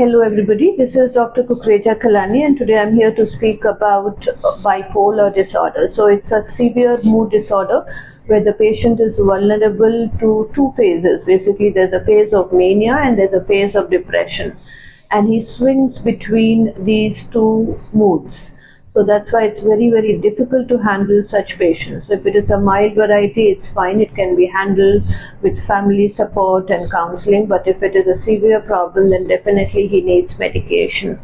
Hello everybody, this is Dr. Kukreja Kalani and today I'm here to speak about bipolar disorder. So it's a severe mood disorder where the patient is vulnerable to two phases. Basically there's a phase of mania and there's a phase of depression, and he swings between these two moods. So that's why it's very difficult to handle such patients. So if it is a mild variety, it's fine. It can be handled with family support and counseling. But if it is a severe problem, then definitely he needs medication.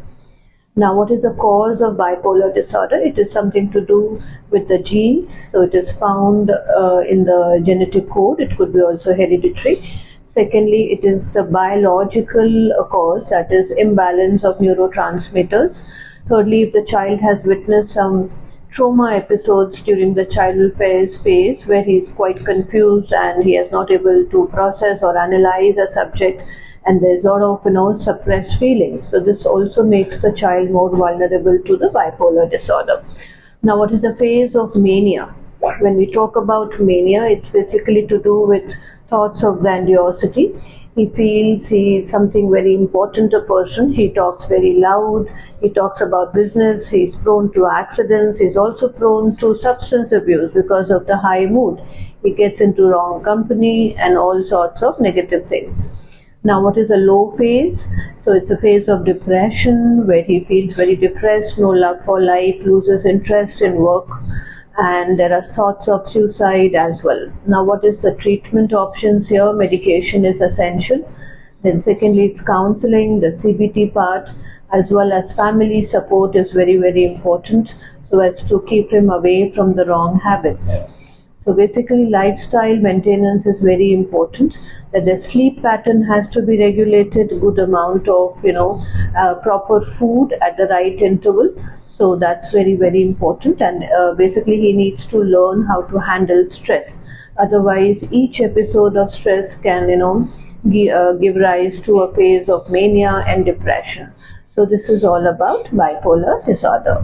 Now, what is the cause of bipolar disorder? It is something to do with the genes. So it is found in the genetic code. It could be also hereditary. Secondly, it is the biological cause, that is imbalance of neurotransmitters. Thirdly, if the child has witnessed some trauma episodes during the childhood phase where he is quite confused and he is not able to process or analyze a subject, and there's a lot of suppressed feelings. So this also makes the child more vulnerable to the bipolar disorder. Now, what is the phase of mania? When we talk about mania, it's basically to do with thoughts of grandiosity. He feels he is something very important a person. He talks very loud. He talks about business. He's prone to accidents. He's also prone to substance abuse because of the high mood. He gets into wrong company and all sorts of negative things. Now, what is a low phase? So it's a phase of depression where he feels very depressed, no love for life, loses interest in work, and there are thoughts of suicide as well. Now, what is the treatment options here? Medication is essential. Then secondly, it's counseling, the CBT part, as well as family support is very important, so as to keep him away from the wrong habits. So basically, lifestyle maintenance is very important. That the sleep pattern has to be regulated, good amount of proper food at the right interval. So that's very important, and basically he needs to learn how to handle stress. Otherwise, each episode of stress can give rise to a phase of mania and depression. So this is all about bipolar disorder.